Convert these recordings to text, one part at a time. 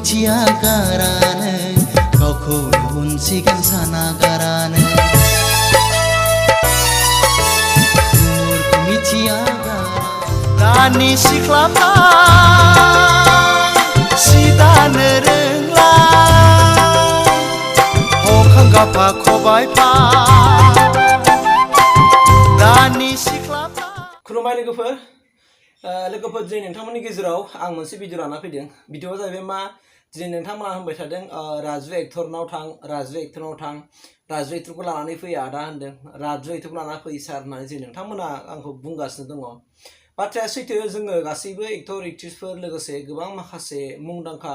मिथिया गारानो गावखौनो उनसिगोन साना गारानो गुमुरखौ मिथिया दानि सिख्लाफ्रा सिदानो रोंला हखां गाफा खबायफा दानि सिख्लाफ्रा खुलुमबाय लोगोफोर दिनै नोंथांमोननि गेजेराव आं मोनसे भिडिअ लाना फैदों भिडिअआ जाहैबाय मा दिनै नोंथांमोना होनबाय थादों राजु एक्टरनाव थां राजु एक्टरखौ लानानै फै आदा होनदों राजु एक्टरखौ लाना फै सार होननानै दिनै नोंथांमोना आंखौ बुंगासिनो दङ बाथ्राया सैथो जोङो गासैबो एक्टर एक्ट्रिसफोर लोगोसे गोबां माखासे मुंदांखा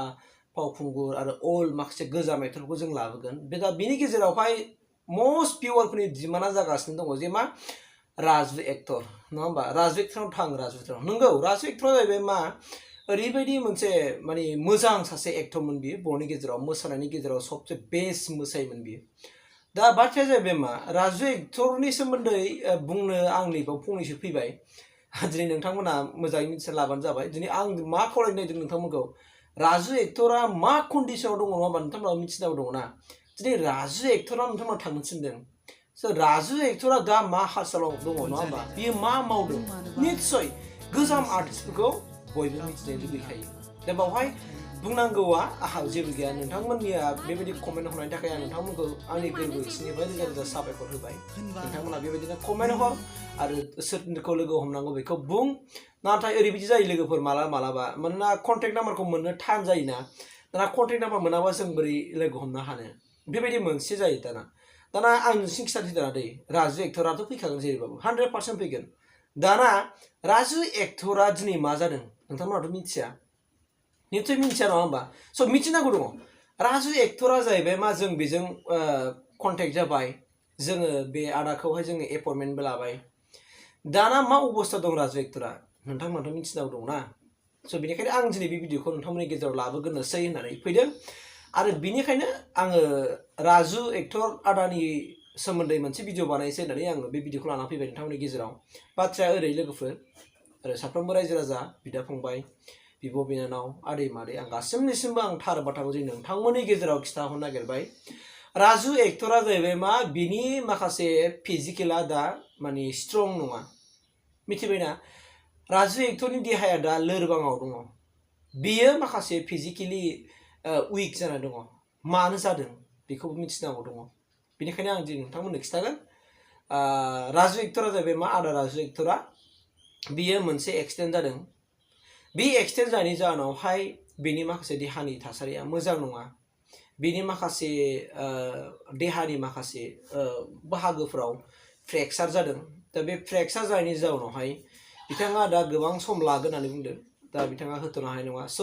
फावखुंगुर आरो ओल्ड माखासे गोजाम एक्टरफोरखौ जों लाबोगोन दा बिनि गेजेरावहाय मस्ट भिउवारफोरनि डिमान्डआ जागासिनो दङ जे मा राजु एक्टर नङा होमबा राजु एक्टरनाव थां राजु एक्टरनाव नंगौ राजु एक्टरा जाहैबाय मा ओरैबायदि मोनसे माने मोजां सासे एक्टरमोन बियो बर'नि गेजेराव मोसानायनि गेजेराव सबसे बेस्ट मोसायोमोन बियो दा बाथ्राया जाहैबाय मा राजु एक्टरनि सोमोन्दै बुंनो आंनि बाव फंनैसो फैबाय दिनै नोंथांमोना मोजाङै मिथिना लाबानो जाबाय दिनै आं मा खावलायनो नागिरदों नोंथांमोनखौ राजु एक्टरा मा कन्डिसनाव दङ नङा होमबा नोंथांमोना मिथिनांगौ दङ ना दिनै राजु एक्टरा नोंथांमोना थांनो थिनदों राजु एक्टरा दा मा हालसालाव दङ नङा होमबा बियो मा मावदों निस्सय गोजाम आर्टिस्टफोरखौ बयबो मिथिनो लुबैखायो दा बावहाय बुंनांगौआ आंहा जेबो गैया नोंथांमोननिया बेबायदि कमेन्ट हरनायनि थाखाय आं नोंथांमोनखौ आंनि गोरबो सिंनिफ्राय रोजा रोजा साबायखर होबाय नोंथांमोना बेबायदिनो कमेन्ट हर आरो सोरखौ लोगो हमनांगौ बेखौ बुं नाथाय ओरैबायदि जायो लोगोफोर मालाबा मानोना कन्टेक्ट नाम्बारखौ मोननो टाइम जायोना दाना कन्टेक्ट नाम्बार मोनाबा जों बोरै लोगो हमनो हानो बेबायदि मोनसे जायो दाना आं नोंसिनि खिथानोसै दाना दै राजु एक्टराथ' फैखागोन जेरैबाबो 100% फैगोन दाना राजु एक्टरा दिनै मा जादों नोंथांमोनाथ' मिथिया निस्सय मिथिया नङा होमबा स' मिथिनांगौ दङ राजु एक्टरा जाहैबाय मा जों बेजों कन्टेक्ट जाबाय जोङो बे आदाखौहाय जोङो एपइन्टमेन्टबो लाबाय दाना मा अबस्था दं राजु एक्टरा नोंथांमोनाथ' मिथिनांगौ दं ना स' बेनिखायनो आं दिनै बे भिडिअखौ नोंथांमोननि गेजेराव लाबोग्रोनोसै होननानै फैदों आरो बिनिखायनो आङो राजु एक्टर आदानि सोमोन्दै मोनसे भिडिअ बानायसै होननानै आङो बे भिडिअखौ लाना फैबाय नोंथांमोननि गेजेराव बाथ्राया ओरै लोगोफोर आरो साफ्रोमबो रायजो राजा बिदा फंबाय बिब' बिनानाव आदै मादै आं गासैनिसिमबो आं थार बाथ्राखौ जों नोंथांमोननि गेजेराव खिथाहरनो नागिरबाय राजु एक्टरा जाहैबाय मा बिनि माखासे फिजिकेला दा माने स्ट्रं नङा मिथिबायना राजु एक्टरनि देहाया दा लोरबाङाव दङ बियो माखासे फिजिकेलि उइक जाना दङ मानो जादों बेखौबो मिथिनांगौ दङ बेनिखायनो आं दिनै नोंथांमोननो खिथागोन राजु एक्टरा जाहैबाय मा आदा राजु एक्टरा बियो मोनसे एक्सिडेन्ट जादों बे एक्सिडेन्ट जानायनि जाहोनावहाय बेनि माखासे देहानि थासारिया मोजां नङा बेनि माखासे देहानि माखासे बाहागोफोराव फ्रेक्सार जादों दा बे फ्रेक्सार जानायनि जाउनावहाय बिथाङा दा गोबां सम लागोन होननानै बुंदों दा बिथाङा होथ'नो हानाय नङा स'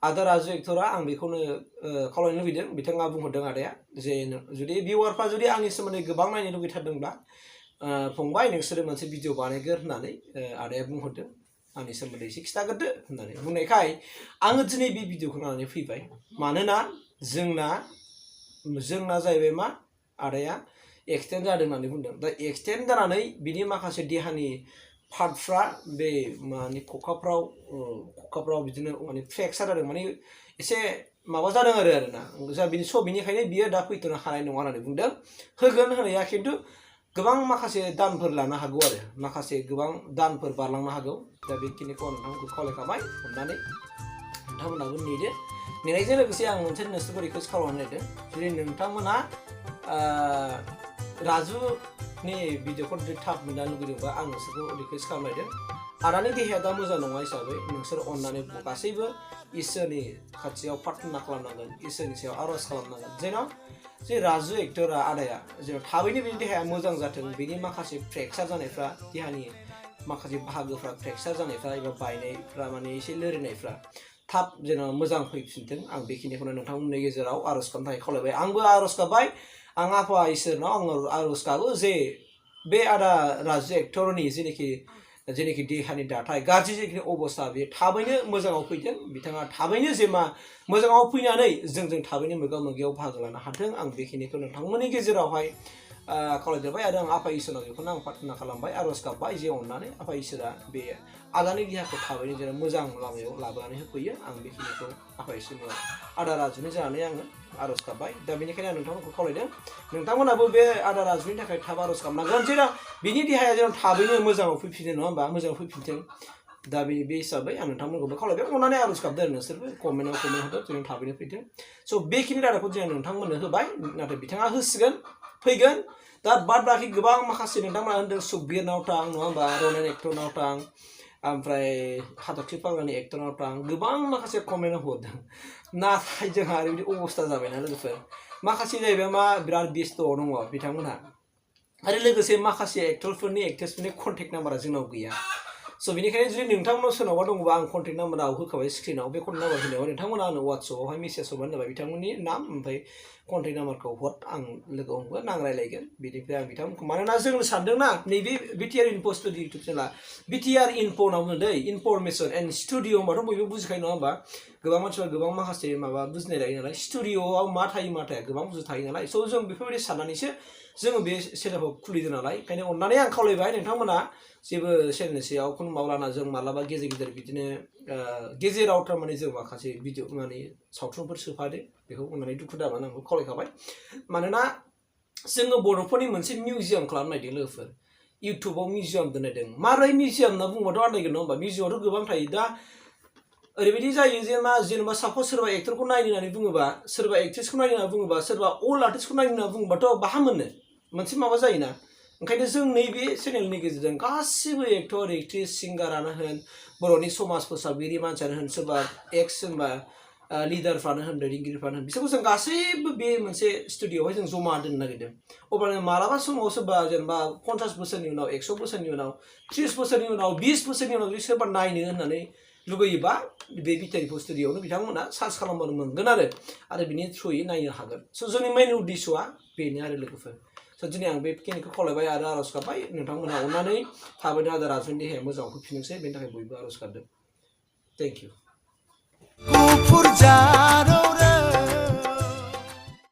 आदा राजु एक्टरा आं बेखौनो खावलायनो लुबैदों बिथाङा बुंहरदों आदाया जे जुदि भिउवारफ्रा जुदि आंनि सोमोन्दै गोबां नायनो लुबैथारदोंब्ला फंबाय नोंसोरो मोनसे भिडिअ बानायगोर होननानै आदाया बुंहरदों आंनि सोमोन्दै एसे खिथागोरदो होननानै बुंनायखाय आङो दिनै बे भिडिअखौ लानानै फैबाय मानोना जोंना जाहैबाय मा आदाया एक्सिडेन्ट जादों होननानै बुंदों दा एक्सिडेन्ट जानानै बिनि माखासे देहानि पार्टफ्रा बे माने खखाफ्राव बिदिनो माने फ्रेक्सार जादों माने एसे माबा जादों आरोना बिनिखायनो बियो दा फैथ'नो हानाय नङा होननानै बुंदों होगोन होनाया खिन्थु गोबां माखासे दानफोर लानो हागौ आरो माखासे गोबां दानफोर बारलांनो हागौ दा बेखिनिखौ नोंथांमोनखौ खावलायखाबाय अननानै नोंथांमोनाबो नेनायजों लोगोसे आं मोनसे नोंसोरखौ रिकुवेस्ट खालामनो नागिरदों जुदि नोंथांमोना राजुनि भिडिअखौ जुदि थाब मोननो लुगैदोंबा आं नोंसोरखौ रिकुवेस्ट खालामनायदों आदानि देहाया दा मोजां नङा हिसाबै नोंसोर अननानै गासैबो इसोरनि खाथियाव प्रार्थना खालामनांगोन इसोरनि सायाव आर'ज खालामनांगोन जेन' जे राजु एक्टरा आदाया जेन' थाबैनो बिनि देहाया मोजां जाथों बिनि माखासे फ्रेक्सार जानायफ्रा देहानि माखासे बाहागोफ्रा फ्रेक्सार जानायफ्रा एबा बायनायफ्रा माने एसे लोरिनायफ्रा थाब जेन' मोजां फैफिनथों आं बेखिनिखौनो नोंथांमोननि गेजेराव आर'ज खालामनो थाखाय खावलायबाय आंबो आर'ज गाबबाय आं आफा इसोरनाव आं आर'ज गाबो जे बे आदा राजु एक्टरनि जेनेखि देहानि दाथाय गाज्रि जेखि अबस्था बे थाबैनो मोजाङाव फैथों बिथाङा थाबैनो जे मा मोजाङाव फैनानै जोंजों थाबैनो मोगा मोगियाव बाहागो लानो हाथों आं बेखिनिखौ नोंथांमोननि गेजेरावहाय खावलायदेरबाय आरो आं आफा इसोरनाव बेखौनो आं प्रार्थना खालामबाय आर'ज गाबबाय जे अननानै आफा इसोरा बे आदानि देहाखौ थाबैनो जेरै मोजां लामायाव लाबोनानै होफैयो आं बेखिनिखौ आफा इसोरनियाव आदा राजुनि जानानै आङो आर'ज गाबबाय दा बेनिखायनो आं नोंथांमोनखौ खावलायदों नोंथांमोनाबो बे आदा राजुनि थाखाय थाब आर'ज गाबनांगोन जेराव बिनि देहाया जेराव थाबैनो मोजाङाव फैफिनो नङा होमबा मोजाङाव फैफिनथों दा बे हिसाबै आं नोंथांमोनखौबो खावलायबाय अननानै आर'ज गाबदो आरो नोंसोरबो कमेन्टआव कमेन्ट होदो जों थाबैनो फैथों स' बेखिनि रादाबखौ जों नोंथांमोननो होबाय नाथाय बिथाङा होसिगोन फैगोन दा बाद बाखि गोबां माखासे नोंथांमोना होनदों सुखबिरनाव थां नङा होमबा रनेन एक्टरनाव थां ओमफ्राय हाथरखि पाग्लानि एक्टरनाव थां गोबां माखासे कमेन्ट हरदों नाथाय जोंहा ओरैबायदि अबस्था जाबायना लोगोफोर माखासे जाहैबाय मा बिराद बेस्थ'आव दङ बिथांमोनहा आरो लोगोसे माखासे एक्टरफोरनि एक्ट्रेसफोरनि कन्टेक्ट नाम्बारा जोंनाव गैया स' बेनिखायनो जुदि नोंथांमोनाव सोरनावबा दङबा आं कन्टेक्ट नाम्बाराव होखाबाय स्क्रिनाव बे कन्टेक्ट नाम्बार होनायाव नोंथांमोना आंनो वाट्सएपआवहाय मेसेज हरबानो जाबाय बिथांमोननि नाम ओमफ्राय कन्टेक्ट नाम्बारखौ हर आं लोगो हमगोन आं रायलायगोन बिनिफ्राय आं बिथांमोनखौ मानोना जों सानदोंना नैबे बिटिआर इनफो स्टुडिअ इउटुब चेनेला बिटिआर इनफो होनना बुङो दै इनफरमेसन एन्ड स्टुडिअ होनबाथ' बयबो बुजिखायो नङा होमबा गोबां मानसिफ्रा गोबां माखासे माबा बुजिनाय लायो नालाय स्टुडिअआव मा थायो मा थाया गोबां बुस्थु थायो नालाय स' जों बेफोरबायदि साननानैसो जोङो बे चेनेलखौ खुलिदों नालाय ओंखायनो अननानै आं खावलायबाय नोंथांमोना जेबो चेनेलनि सायाव खुनु मावलाना जों मालाबा गेजेर गेजेर बिदिनो गेजेराव थारमाने जों माखासे भिडिअ माने सावथुनफोर सोफादो बेखौ अननानै दुखु दामोन आंखौ खावलायखाबाय मानोना जोङो बर'फोरनि मोनसे मिउजियाम खालामनो नागिरदों लोगोफोर इउटुबाव मिउजियाम दोननायदों मारै मिउजियाम होनना बुङोबाथ' आन्दायगोन नङा होमबा मिउजियामावथ' गोबां थायो दा ओरैबायदि जायो जे मा जेनेबा सापज सोरबा एक्टरखौ नायनो होननानै बुङोबा सोरबा एक्ट्रेसखौ नायनो होनना बुङोबा सोरबा अल्ड आर्टिस्टखौ नायनो होनना बुङोबाथ' बाहा मोनो मोनसे माबा जायोना ओंखायनो जों नैबे चेनेलनि गेजेरजों गासिबो एक्टर एक्ट्रेस सिंगारानो होन बर'नि समाज फोसाबगिरि मानसियानो होन सोरबा एक्स होनबा लिडारफ्रानो होन दैदेनगिरिफ्रानो होन बिसोरखौ जों गासैबो बे मोनसे स्टुडिअआवहाय जों जमा दोननो नागिरदों अब्लानो मालाबा समाव सोरबा जेनेबा 50 बोसोरनि उनाव 100 बोसोरनि उनाव 30 बोसोरनि उनाव 20 बोसोरनि उनाव जुदि सोरबा नायनो होननानै लुगैयोबा बे बिटिआर स्टुडिअआवनो बिथांमोना सार्च खालामबानो मोनगोन आरो बिनि थ्रुयै नायनो हागोन स' जोंनि मेइन उद्देश्यआ बेनो आरो लोगोफोर स' दिनै आं बेखिनिखौ खावलायबाय आरो आर'ज गाबबाय नोंथांमोनहा अननानै थाबैनो आदा राजुनि देहाया मोजाङाव फैफिनोसै बेनि थाखाय बयबो आर'ज गाबदों थेंक इउ